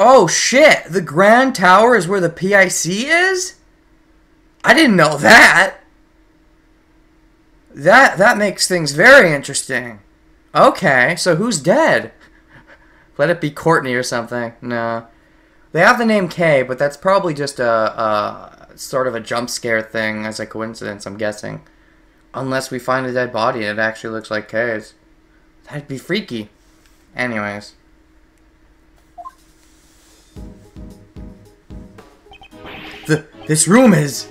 Oh shit! The Grand Tower is where the PIC is? I didn't know that! That makes things very interesting. Okay, so who's dead? Let it be Courtney or something. No. They have the name Kay, but that's probably just a sort of a jump scare thing as a coincidence, I'm guessing. Unless we find a dead body and it actually looks like KAYS. That'd be freaky. Anyways. This room is...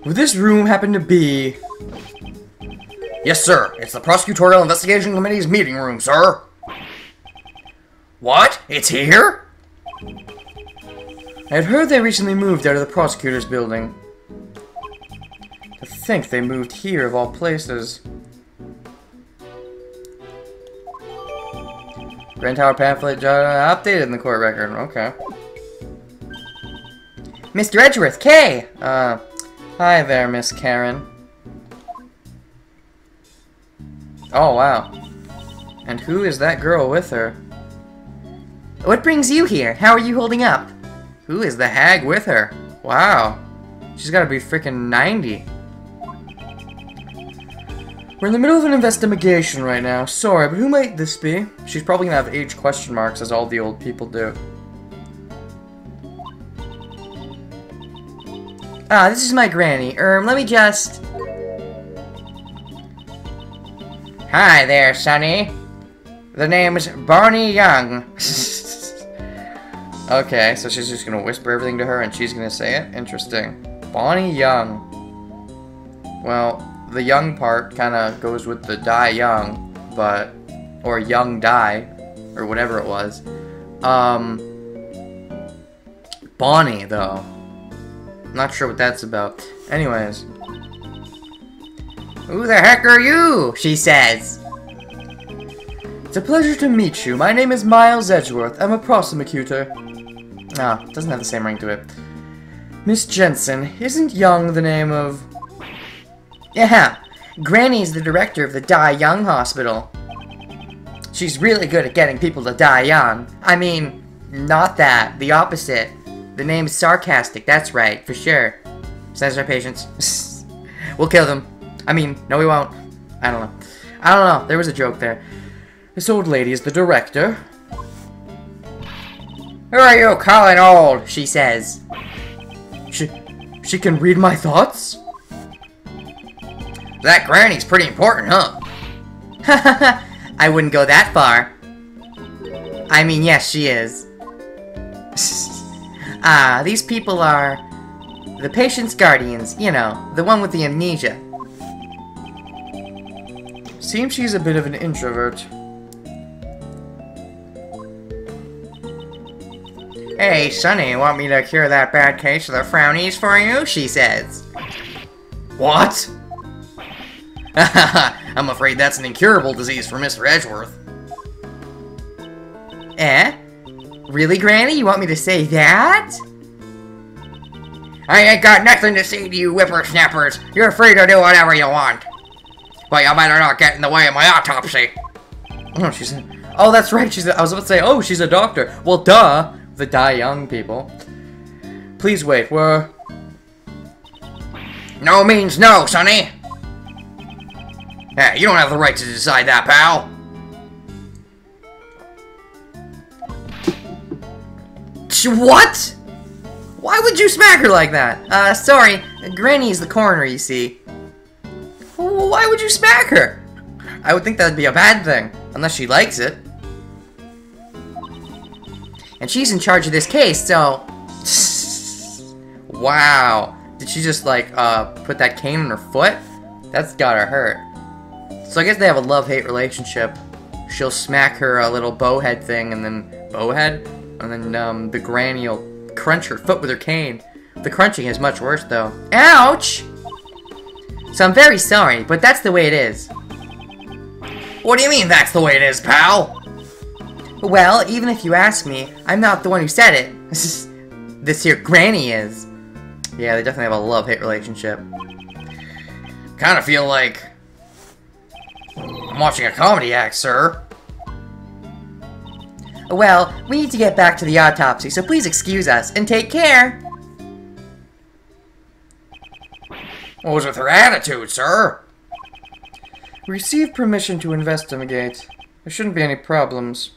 Would this room happen to be... Yes, sir. It's the Prosecutorial Investigation Committee's meeting room, sir. What? It's here? I've heard they recently moved out of the Prosecutor's building. To think they moved here, of all places. Grand Tower pamphlet updated in the court record. Okay. Mr. Edgeworth, Kay! Hi there, Miss Karen. Oh, wow. And who is that girl with her? What brings you here? How are you holding up? Who is the hag with her? Wow. She's gotta be freaking 90. We're in the middle of an investigation right now. Sorry, but who might this be? She's probably gonna have age question marks, as all the old people do. Ah, this is my granny. Let me just... Hi there, Sonny. The name's Barney Young. Okay, so she's just gonna whisper everything to her and she's gonna say it? Interesting. Bonnie Young. Well, the young part kinda goes with the die young, but... Or young die, or whatever it was. Bonnie, though. I'm not sure what that's about. Anyways. Who the heck are you? She says. It's a pleasure to meet you. My name is Miles Edgeworth. I'm a prosecutor. Ah, doesn't have the same ring to it. Miss Jensen, isn't Young the name of... Yeah, Granny's the director of the Die Young Hospital. She's really good at getting people to die young. I mean, not that. The opposite. The name's sarcastic, that's right, for sure. Says our patients. We'll kill them. I mean, no we won't. I don't know. There was a joke there. This old lady is the director. Who are you calling old? She says. She can read my thoughts? That granny's pretty important, huh? I wouldn't go that far. I mean, yes, she is. These people are the patient's guardians, you know, the one with the amnesia. Seems she's a bit of an introvert. Hey, Sonny, want me to cure that bad case of the frownies for you? She says. What? I'm afraid that's an incurable disease for Mr. Edgeworth. Eh? Really, Granny? You want me to say that? I ain't got nothing to say to you whippersnappers. You're free to do whatever you want. But you better not get in the way of my autopsy. Oh, she said... Oh, that's right. I was about to say, oh, she's a doctor. Well, duh. The die young people. Please wait, we're... No means no, Sonny. Yeah, you don't have the right to decide that, pal. What? Why would you smack her like that? Sorry. Granny's the coroner, you see. Why would you smack her? I would think that'd be a bad thing. Unless she likes it. And she's in charge of this case, so... Wow. Did she just, like, put that cane on her foot? That's gotta hurt. So I guess they have a love-hate relationship. She'll smack her a little bowhead thing, and then... Bowhead? And then, the granny will crunch her foot with her cane. The crunching is much worse, though. Ouch! So I'm very sorry, but that's the way it is. What do you mean that's the way it is, pal? Well, even if you ask me, I'm not the one who said it. This here granny is. Yeah, they definitely have a love-hate relationship. Kinda feel like... I'm watching a comedy act, sir. Well, we need to get back to the autopsy, so please excuse us, and take care! What was with her attitude, sir? Receive permission to investigate. There shouldn't be any problems.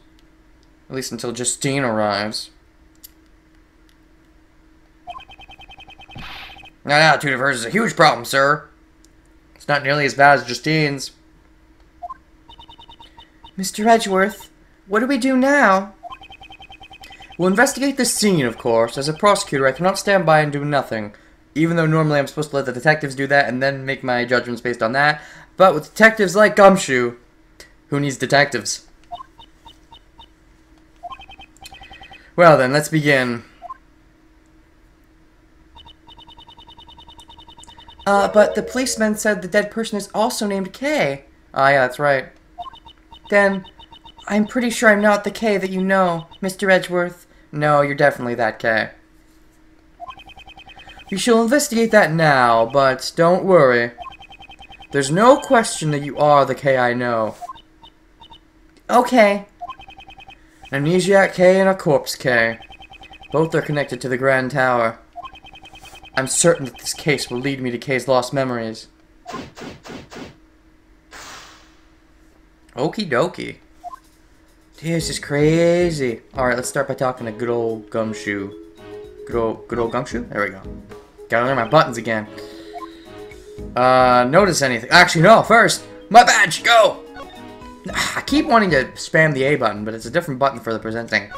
At least until Justine arrives. That attitude of hers is a huge problem, sir. It's not nearly as bad as Justine's. Mr. Edgeworth, what do we do now? We'll investigate the scene, of course. As a prosecutor, I cannot stand by and do nothing. Even though normally I'm supposed to let the detectives do that and then make my judgments based on that. But with detectives like Gumshoe, who needs detectives? Well then, let's begin. But the policeman said the dead person is also named Kay. Ah, yeah, that's right. Then, I'm pretty sure I'm not the Kay that you know, Mr. Edgeworth. No, you're definitely that Kay. We shall investigate that now, but don't worry. There's no question that you are the Kay I know. Okay. An amnesiac Kay and a corpse Kay. Both are connected to the Grand Tower. I'm certain that this case will lead me to Kay's lost memories. Okie dokie. This is crazy. Alright, let's start by talking to good old Gumshoe. Good old Gumshoe? There we go. Gotta learn my buttons again. Notice anything. Actually, no, first, my badge, go! I keep wanting to spam the A button, but it's a different button for the presenting.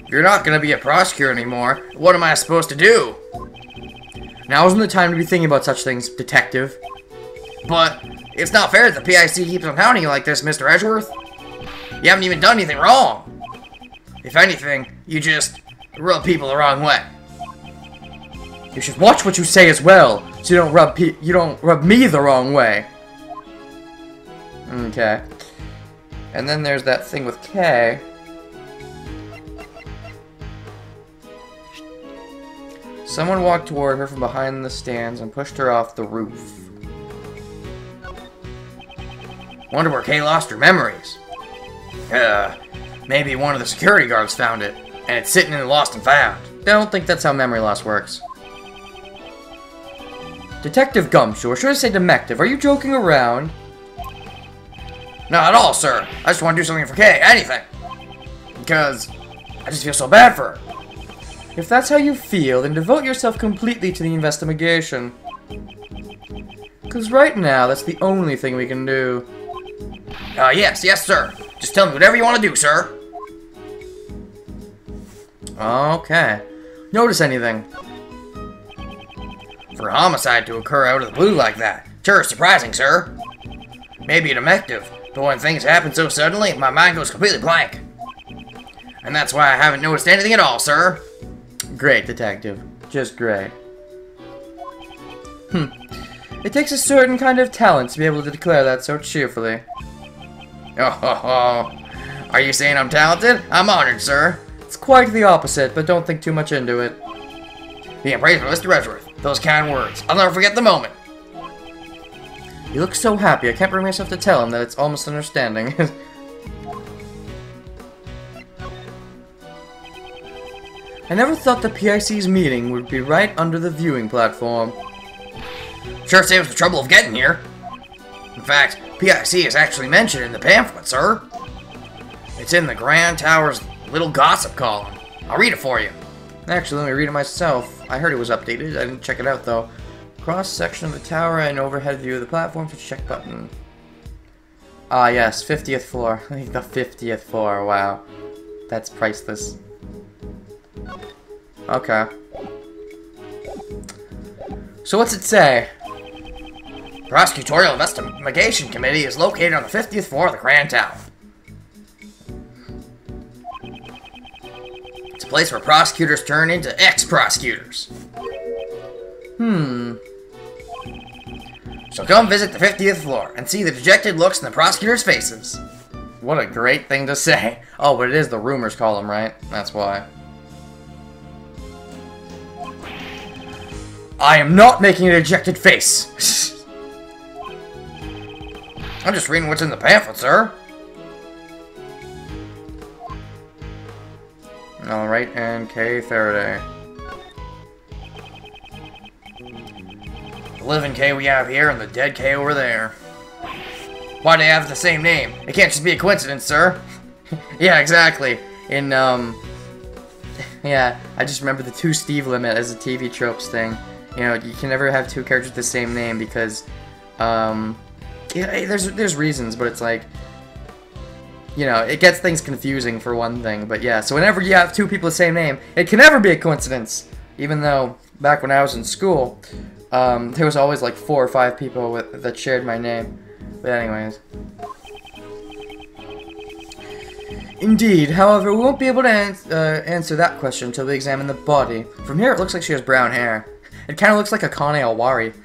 You're not gonna be a prosecutor anymore. What am I supposed to do? Now isn't the time to be thinking about such things, detective. But it's not fair that the PIC keeps on hounding you like this, Mr. Edgeworth. You haven't even done anything wrong. If anything, you just rub people the wrong way. You should watch what you say as well, so you don't rub me the wrong way. Okay. And then there's that thing with Kay. Someone walked toward her from behind the stands and pushed her off the roof. Wonder where Kay lost her memories. Maybe one of the security guards found it, and it's sitting in the lost and found. Don't think that's how memory loss works. Detective Gumshoe, or should I say Demective, are you joking around? Not at all, sir. I just want to do something for Kay, anything. Because I just feel so bad for her. If that's how you feel, then devote yourself completely to the investigation. Because right now, that's the only thing we can do. Yes, sir. Just tell me whatever you want to do, sir. Okay. Notice anything? For a homicide to occur out of the blue like that, sure, surprising, sir. Maybe a detective, but when things happen so suddenly, my mind goes completely blank. And that's why I haven't noticed anything at all, sir. Great, detective. Just great. It takes a certain kind of talent to be able to declare that so cheerfully. Oh, are you saying I'm talented? I'm honored, sir. It's quite the opposite, but don't think too much into it. Being praised by Mr. Edgeworth. Those kind words. I'll never forget the moment. You look so happy, I can't bring myself to tell him that it's almost understanding. I never thought the PIC's meeting would be right under the viewing platform. Sure saves the trouble of getting here. In fact, PIC is actually mentioned in the pamphlet, sir. It's in the Grand Tower's little gossip column. I'll read it for you. Actually, let me read it myself. I heard it was updated. I didn't check it out, though. Cross-section of the tower and overhead view of the platform for check button. Ah, yes, 50th floor. I think the 50th floor. Wow. That's priceless. Okay. So what's it say? Prosecutorial Investigation Committee is located on the 50th floor of the Grand Tower. It's a place where prosecutors turn into ex-prosecutors. So come visit the 50th floor and see the dejected looks in the prosecutors' faces. What a great thing to say. Oh, but it is the rumors column, right? That's why. I am not making a dejected face. I'm just reading what's in the pamphlet, sir. Alright, and K. Faraday. The living K we have here and the dead K over there. Why do they have the same name? It can't just be a coincidence, sir. Yeah, exactly. In, yeah, I just remember the 2 Steve limit as a TV tropes thing. You know, you can never have 2 characters with the same name because, yeah, there's reasons, but it's like, you know, it gets things confusing for one thing. But yeah, so whenever you have 2 people with the same name, it can never be a coincidence. Even though, back when I was in school, there was always like 4 or 5 people that shared my name. But anyways. Indeed, however, we won't be able to answer that question until we examine the body. From here, it looks like she has brown hair. It kind of looks like a Kane Alwari,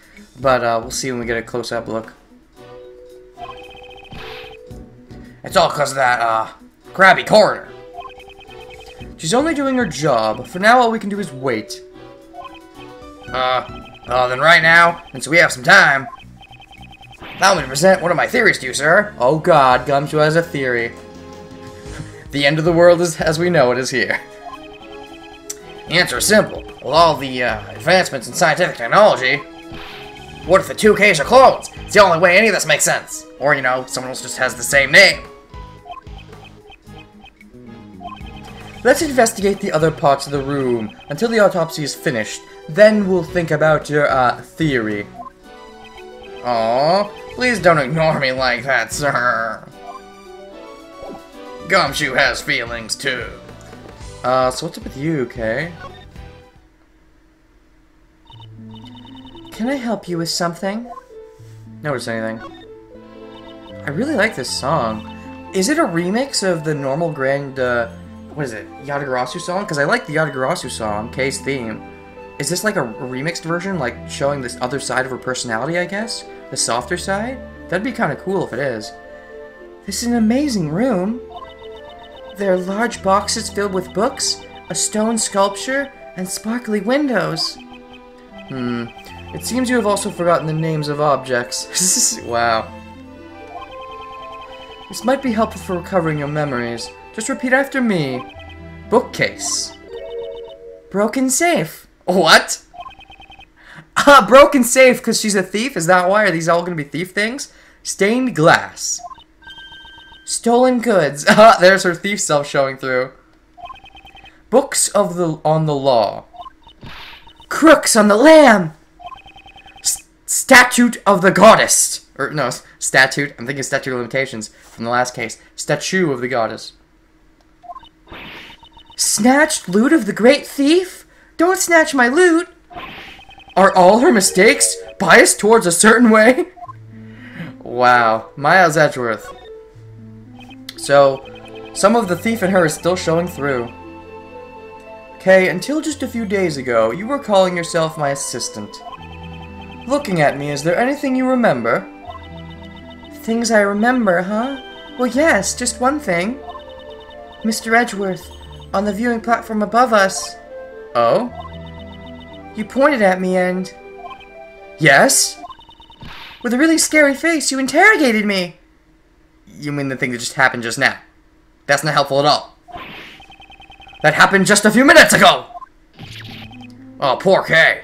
but we'll see when we get a close-up look. It's all because of that, crabby coroner. She's only doing her job. For now, all we can do is wait. Then right now, since we have some time, allow me to present one of my theories to you, sir. Oh god, Gumshoe has a theory. The end of the world is, as we know it, is here. The answer is simple. With all the advancements in scientific technology, what if the 2 Ks are clones? It's the only way any of this makes sense. Or, you know, someone else just has the same name. Let's investigate the other parts of the room until the autopsy is finished. Then we'll think about your, theory. Aww, please don't ignore me like that, sir. Gumshoe has feelings, too. So what's up with you, Kay? Can I help you with something? Notice anything? I really like this song. Is it a remix of the normal Grand, what is it, Yatagarasu song? Because I like the Yatagarasu song, Kay's theme. Is this like a remixed version, like showing this other side of her personality, I guess? The softer side? That'd be kind of cool if it is. This is an amazing room. There are large boxes filled with books, a stone sculpture, and sparkly windows. It seems you have also forgotten the names of objects. Wow. This might be helpful for recovering your memories. Just repeat after me. Bookcase. Broken safe. What? Broken safe because she's a thief? Is that why? Are these all going to be thief things? Stained glass. Stolen goods. There's her thief self showing through. Books on the law. Crooks on the lamb. Statute of the goddess. Or no, statute. I'm thinking statute of limitations from the last case. Statue of the goddess. Snatched loot of the great thief? Don't snatch my loot. Are all her mistakes biased towards a certain way? Wow. Miles Edgeworth. So, some of the thief in her is still showing through. Okay, until just a few days ago, you were calling yourself my assistant. Looking at me, is there anything you remember? Things I remember, huh? Well, yes, just one thing. Mr. Edgeworth, on the viewing platform above us. Oh? You pointed at me and... Yes? With a really scary face, you interrogated me. You mean the thing that just happened just now? That's not helpful at all. That happened just a few minutes ago! Oh, poor Kay.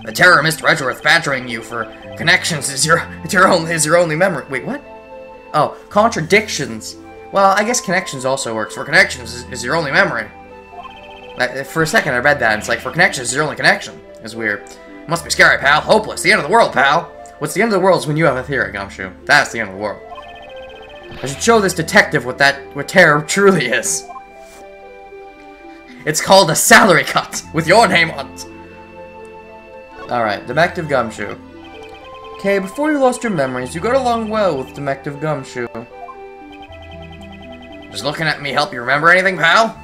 The terror of Mr. Edgeworth badgering you for connections is your only memory. Wait, what? Oh, contradictions. Well, I guess connections also works. For connections is your only memory. For a second I read that, and it's like, for connections is your only connection. It's weird. Must be scary, pal. Hopeless. The end of the world, pal. What's the end of the world is when you have a theory, Gumshoe. That's the end of the world. I should show this detective what terror truly is. It's called a salary cut, with your name on it. Alright, Detective Gumshoe. Okay, before you lost your memories, you got along well with Detective Gumshoe. Does looking at me help you remember anything, pal?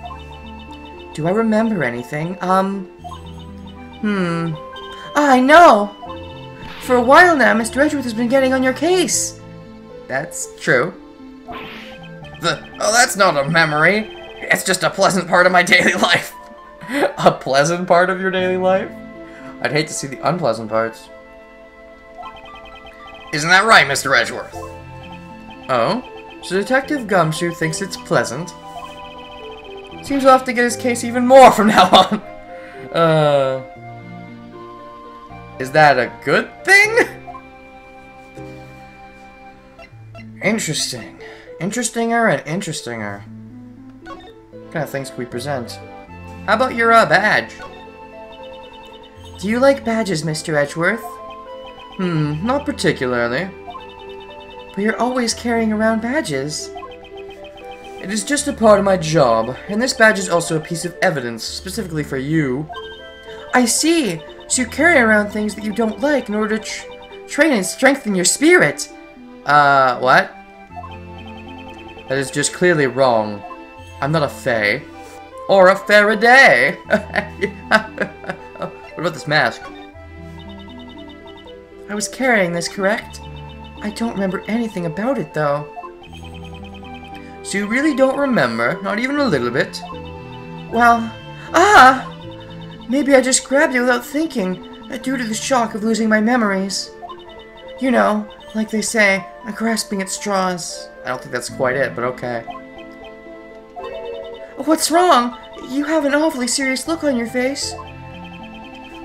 Do I remember anything? I know! For a while now, Mr. Edgeworth has been getting on your case. That's true. Oh, that's not a memory. It's just a pleasant part of my daily life. A pleasant part of your daily life? I'd hate to see the unpleasant parts. Isn't that right, Mr. Edgeworth? Oh? So Detective Gumshoe thinks it's pleasant? Seems we'll have to get his case even more from now on. Is that a good thing? Interesting. Interestinger and interestinger. What kind of things can we present? How about your badge? Do you like badges, Mr. Edgeworth? Not particularly. But you're always carrying around badges. It is just a part of my job, and this badge is also a piece of evidence, specifically for you. I see! So you carry around things that you don't like in order to train and strengthen your spirit! What? That is just clearly wrong. I'm not a Fae. Or a Faraday! What about this mask? I was carrying this, correct? I don't remember anything about it, though. So you really don't remember? Not even a little bit? Well, maybe I just grabbed it without thinking, due to the shock of losing my memories. You know, like they say, grasping at straws. I don't think that's quite it, but okay. What's wrong? You have an awfully serious look on your face.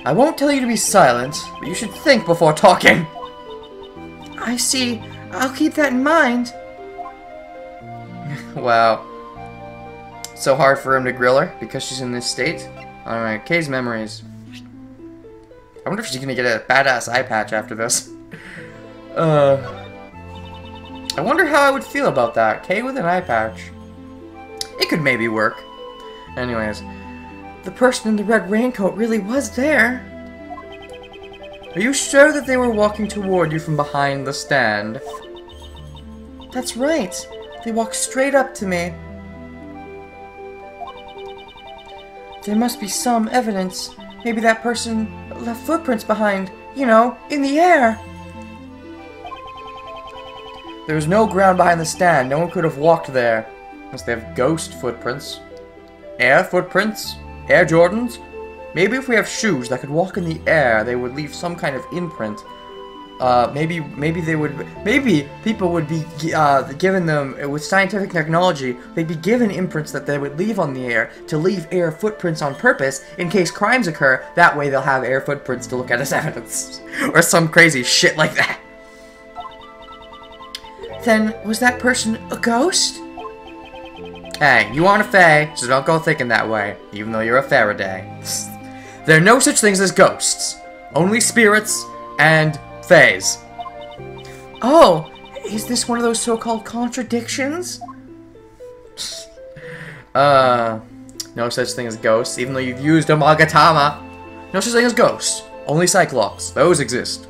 I won't tell you to be silent, but you should think before talking. I see. I'll keep that in mind. Wow. So hard for him to grill her because she's in this state? Alright, Kay's memories. I wonder if she's gonna get a badass eye patch after this. I wonder how I would feel about that. Kay with an eye patch. It could maybe work. Anyways. The person in the red raincoat really was there. Are you sure that they were walking toward you from behind the stand? That's right. They walked straight up to me. There must be some evidence. Maybe that person left footprints behind, you know, in the air. There was no ground behind the stand. No one could have walked there. Unless they have ghost footprints. Air footprints? Air Jordans? Maybe if we have shoes that could walk in the air, they would leave some kind of imprint. Maybe people would be given them, with scientific technology, they'd be given imprints that they would leave on the air to leave air footprints on purpose in case crimes occur. That way they'll have air footprints to look at as evidence. Or some crazy shit like that. Then, was that person a ghost? Hey, you aren't a Fae, so don't go thinking that way, even though you're a Faraday. There are no such things as ghosts. Only spirits and Faes. Oh, is this one of those so-called contradictions? No such thing as ghosts, even though you've used Amagatama. No such thing as ghosts. Only Cyclops. Those exist.